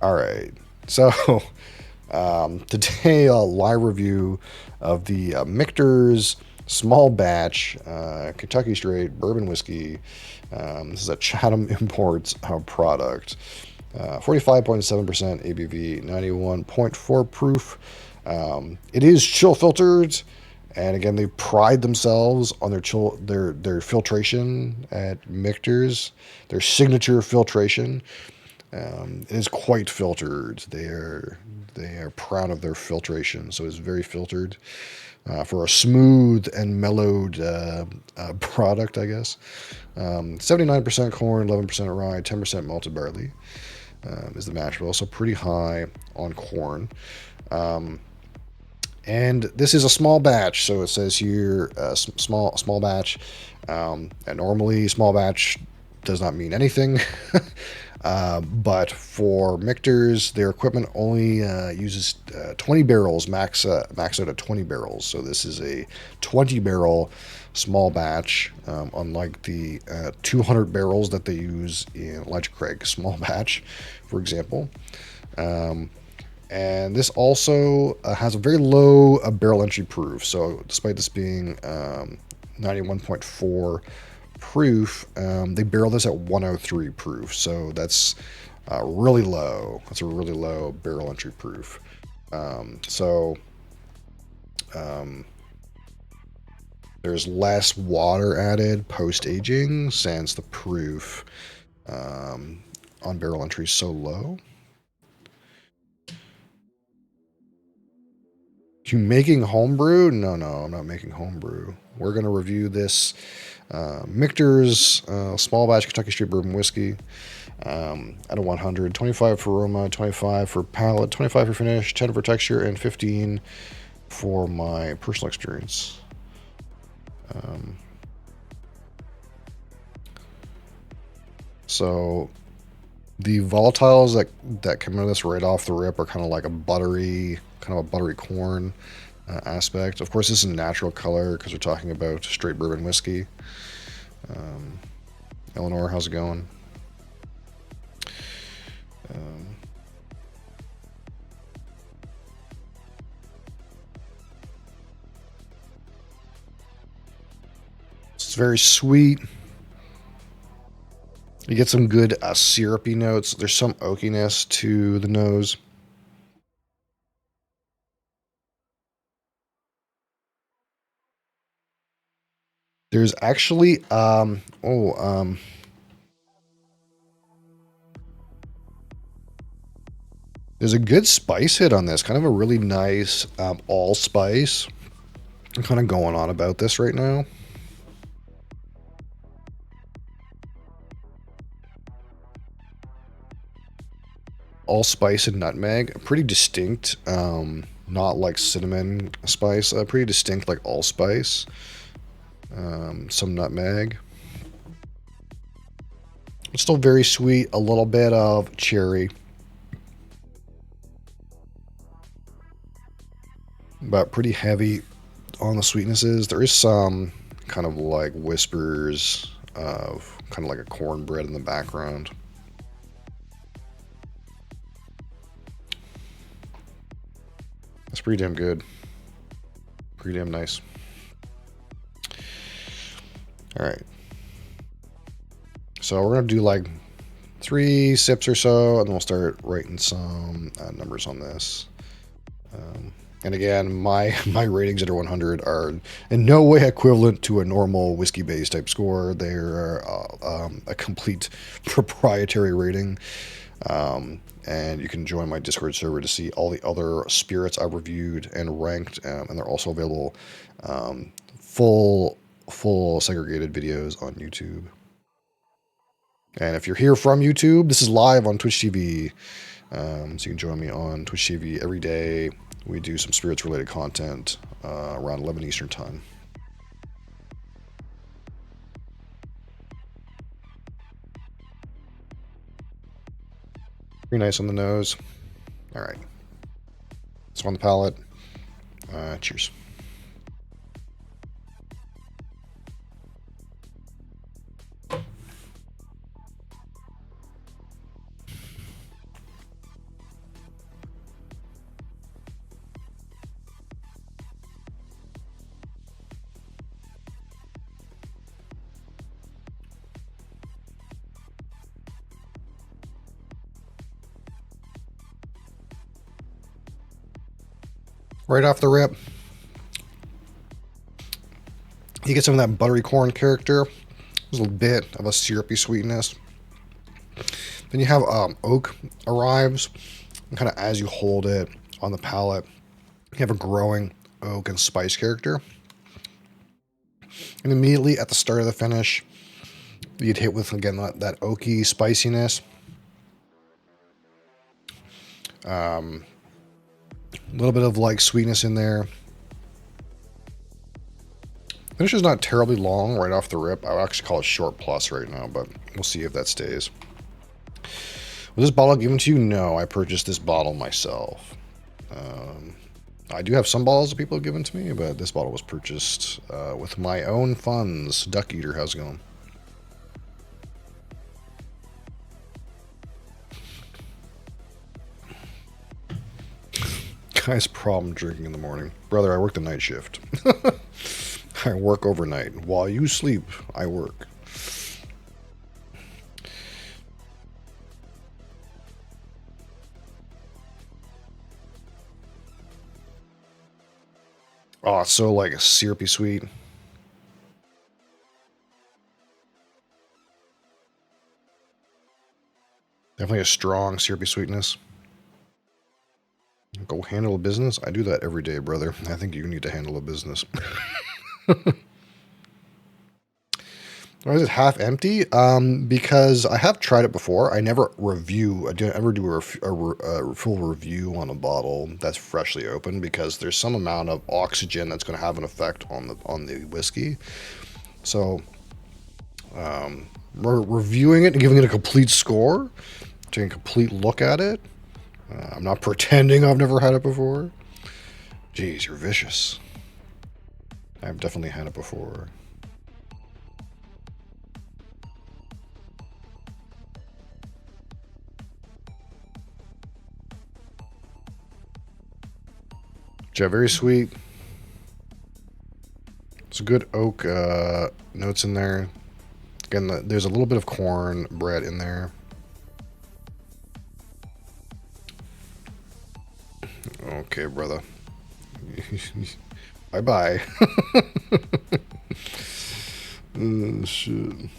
All right. So today, a live review of the Michter's small batch Kentucky straight bourbon whiskey. This is a Chatham Imports product. 45.7% ABV, 91.4 proof. It is chill filtered, and again, they pride themselves on their filtration at Michter's, their signature filtration. It is quite filtered. They are proud of their filtration, so it's very filtered for a smooth and mellowed product, I guess. 79% corn, 11% rye, 10% malted barley is the mash bill, so pretty high on corn. And this is a small batch, so it says here small batch. And normally, small batch does not mean anything. But for Michter's, their equipment only uses 20 barrels, max out at 20 barrels. So this is a 20 barrel small batch, unlike the 200 barrels that they use in Elijah Craig small batch, for example. And this also has a very low barrel entry proof. So despite this being 91.4 proof, they barrel this at 103 proof. So that's really low. That's a really low barrel entry proof. So there's less water added post aging since the proof on barrel entry is so low. You making homebrew? No, I'm not making homebrew. We're going to review this Michter's small batch Kentucky Straight Bourbon Whiskey at a 100. 25 for aroma, 25 for palate, 25 for finish, 10 for texture, and 15 for my personal experience. So the volatiles that come out of this right off the rip are kind of like a buttery corn aspect. Of course, this is a natural color because we're talking about straight bourbon whiskey. Eleanor, how's it going? It's very sweet. You get some good syrupy notes. There's some oakiness to the nose. There's actually there's a good spice hit on this. Kind of a really nice allspice. I'm kind of going on about this right now. Allspice and nutmeg, pretty distinct. Not like cinnamon spice, pretty distinct like allspice. Some nutmeg. It's still very sweet. A little bit of cherry, but pretty heavy on the sweetnesses. There is some kind of like whispers of kind of like a cornbread in the background. That's pretty damn good. Pretty damn nice. All right. So we're going to do like 3 sips or so, and then we'll start writing some numbers on this. And again, my ratings under 100 are in no way equivalent to a normal whiskey-based type score. They're a complete proprietary rating. And you can join my Discord server to see all the other spirits I've reviewed and ranked, and they're also available full segregated videos on YouTube. And if you're here from YouTube, this is live on Twitch TV, so you can join me on Twitch TV every day. We do some spirits related content around 11 Eastern time. Pretty nice on the nose. All right. So on the palate. Cheers. Right off the rip, you get some of that buttery corn character. There's a little bit of a syrupy sweetness. Then you have oak arrives, and kind of as you hold it on the palate, you have a growing oak and spice character. And immediately at the start of the finish, you'd hit with, again, that oaky spiciness. A little bit of like sweetness in there. Finish is not terribly long right off the rip. I would actually call it short plus right now, but we'll see if that stays. Was this bottle given to you? No, I purchased this bottle myself. I do have some bottles that people have given to me, but this bottle was purchased with my own funds. Duck Eater, how's it going? Guy's problem drinking in the morning. Brother, I work the night shift. I work overnight. While you sleep, I work. Oh, it's so like syrupy sweet. Definitely a strong syrupy sweetness. Go handle a business? I do that every day, brother. I think you need to handle a business. Why is it half empty? Because I have tried it before. I never review. I didn't ever do a full review on a bottle that's freshly opened because there's some amount of oxygen that's going to have an effect on the whiskey. So, reviewing it and giving it a complete score, taking a complete look at it. I'm not pretending I've never had it before. Jeez, you're vicious. I've definitely had it before. Yeah, very sweet. It's a good oak notes in there. Again, there's a little bit of corn bread in there. Okay, brother. Bye-bye. Shit.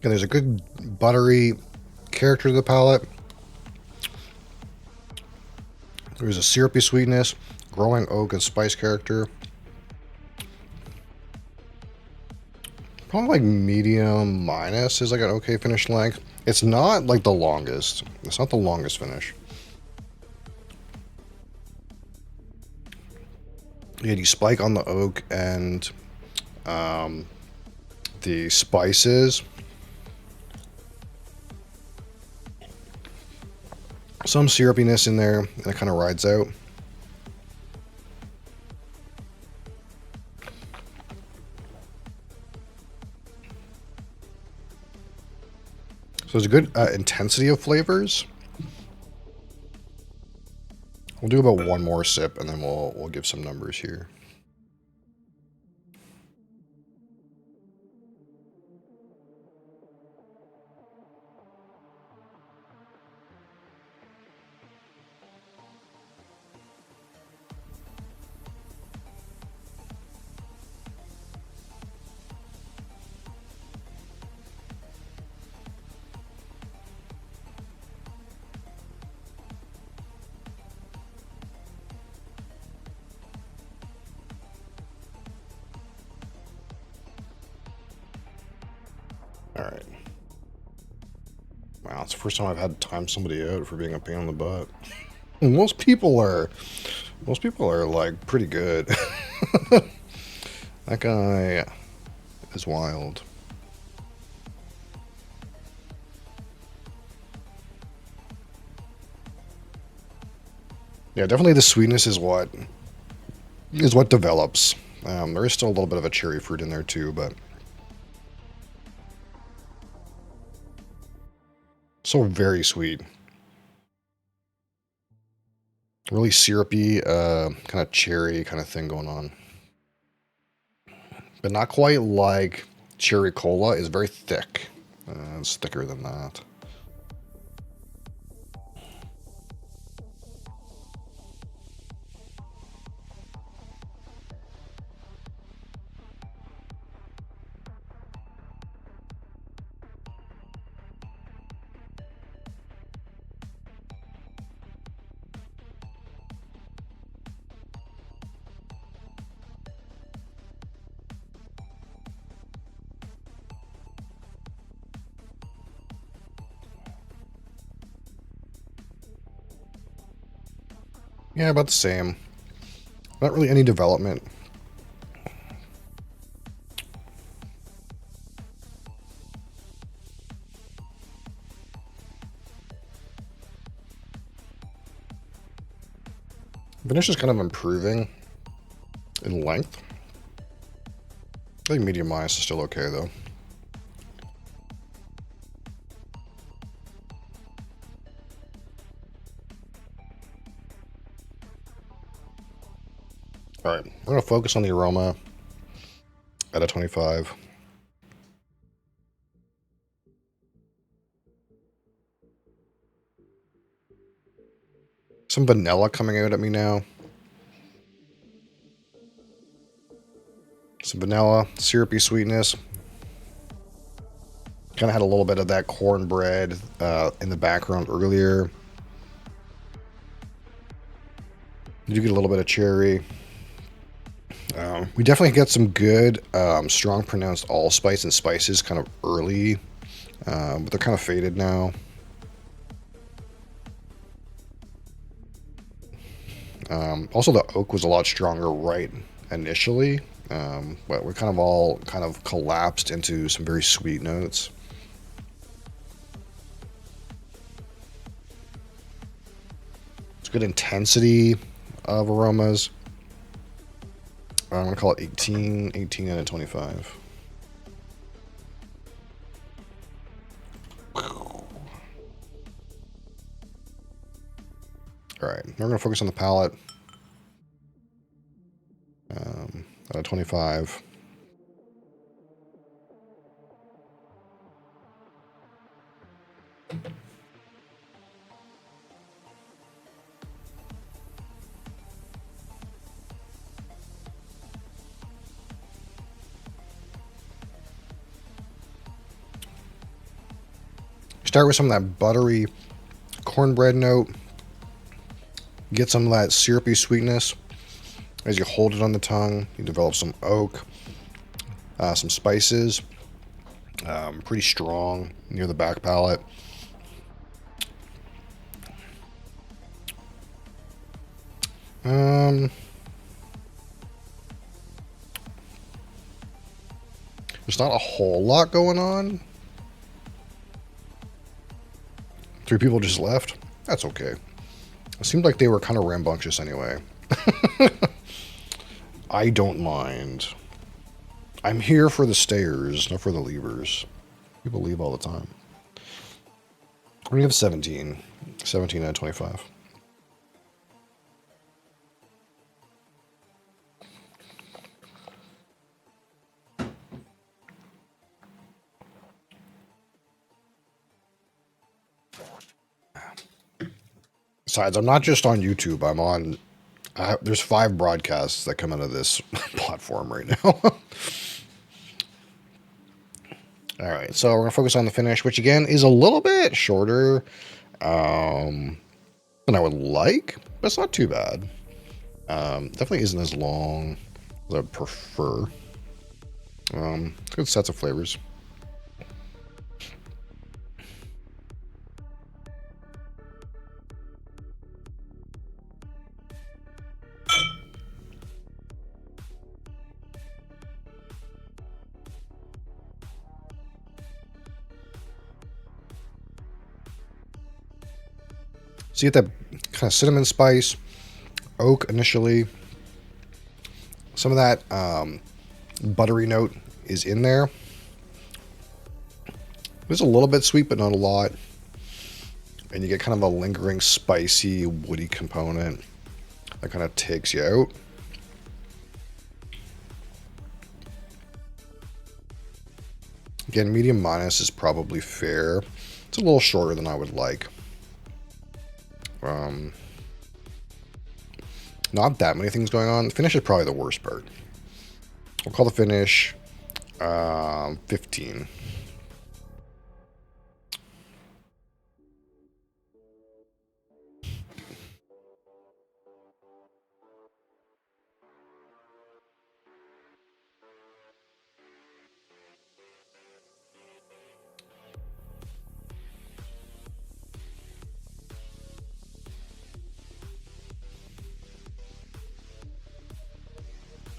And there's a good buttery character to the palate. There's a syrupy sweetness, growing oak and spice character. Probably like medium minus is like an okay finish length. It's not like the longest. It's not the longest finish. Yeah, you spike on the oak and the spices. Some syrupiness in there, and it kind of rides out. So there's a good intensity of flavors. We'll do about one more sip, and then we'll give some numbers here. All right. Wow, it's the first time I've had to time somebody out for being a pain in the butt. Most people are like pretty good. That guy is wild. Yeah, definitely the sweetness is what develops. There is still a little bit of a cherry fruit in there too, but so very sweet. Really syrupy, kind of cherry kind of thing going on. But not quite like cherry cola. Is very thick. It's thicker than that. Yeah, about the same. Not really any development. Finish is kind of improving in length. I think medium minus is still okay though. All right, we're gonna focus on the aroma at a 25. Some vanilla coming out at me now. Some vanilla, syrupy sweetness. Kind of had a little bit of that cornbread in the background earlier. You do get a little bit of cherry. We definitely get some good, strong pronounced allspice and spices kind of early, but they're kind of faded now. Also, the oak was a lot stronger right initially, but we kind of all kind of collapsed into some very sweet notes. It's good intensity of aromas. I'm going to call it 18, 18 out of 25. All right, now we're going to focus on the palate. Out of 25. Start with some of that buttery cornbread note. Get some of that syrupy sweetness. As you hold it on the tongue, you develop some oak, some spices, pretty strong near the back palate. There's not a whole lot going on. 3 people just left. That's okay. It seemed like they were kind of rambunctious anyway. I don't mind. I'm here for the stayers, not for the leavers. People leave all the time. We're going to give 17. 17 out of 25. Besides, I'm not just on YouTube. I'm on... there's 5 broadcasts that come out of this platform right now. All right, so we're going to focus on the finish, which again is a little bit shorter than I would like, but it's not too bad. Definitely isn't as long as I prefer. Good sets of flavors. So you get that kind of cinnamon spice, oak initially. Some of that buttery note is in there. It's a little bit sweet, but not a lot. And you get kind of a lingering, spicy, woody component that kind of takes you out. Again, medium minus is probably fair. It's a little shorter than I would like. Not that many things going on. The finish is probably the worst part. We'll call the finish 15.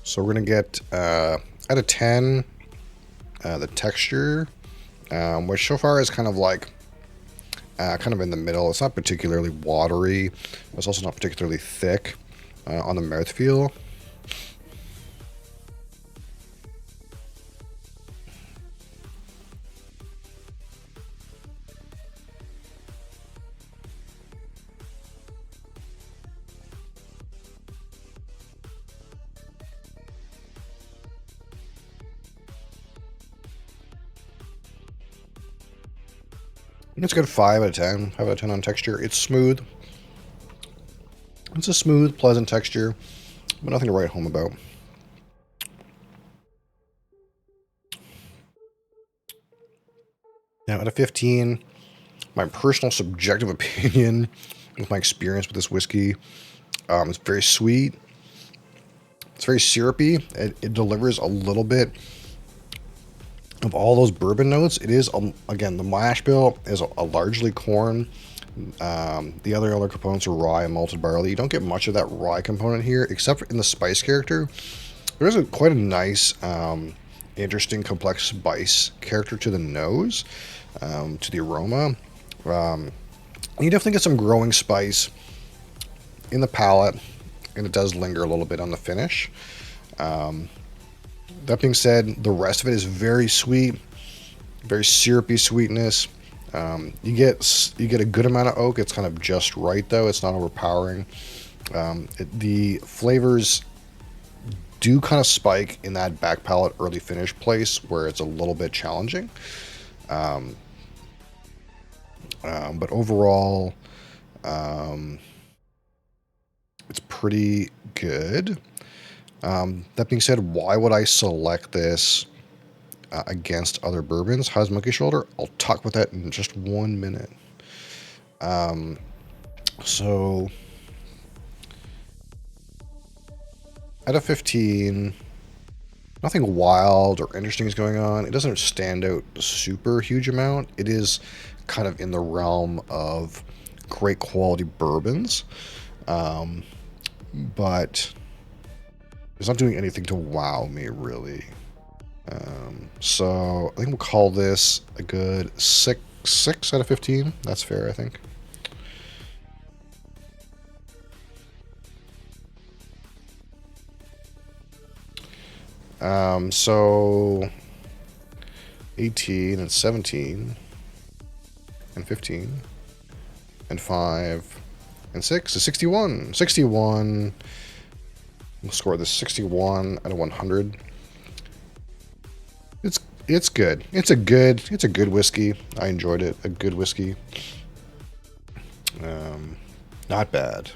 So we're going to get, out of 10, the texture, which so far is kind of like, kind of in the middle. It's not particularly watery. It's also not particularly thick on the mouthfeel. It's got 5 out of 10. 5 out of 10 on texture. It's smooth. It's a smooth, pleasant texture, but nothing to write home about. Now, out of 15, my personal subjective opinion with my experience with this whiskey, it's very sweet. It's very syrupy. It delivers a little bit of all those bourbon notes. It is, again, the mash bill is a largely corn. The other components are rye and malted barley. You don't get much of that rye component here, except for in the spice character. There's quite a nice, interesting, complex spice character to the nose, to the aroma. You definitely get some growing spice in the palate, and it does linger a little bit on the finish. That being said, the rest of it is very sweet, very syrupy sweetness. You get a good amount of oak. It's kind of just right, though. It's not overpowering. The flavors do kind of spike in that back palate early finish place where it's a little bit challenging. But overall, it's pretty good. That being said, why would I select this against other bourbons? How's Monkey Shoulder? I'll talk about that in just 1 minute. So, out of 15, nothing wild or interesting is going on. It doesn't stand out a super huge amount. It is kind of in the realm of great quality bourbons. But it's not doing anything to wow me, really. So I think we'll call this a good 6 out of 15. That's fair, I think. So 18 and 17 and 15 and 5 and 6 is 61. 61. We'll score this 61 out of 100. It's good. It's a good whiskey. I enjoyed it. A good whiskey. Not bad.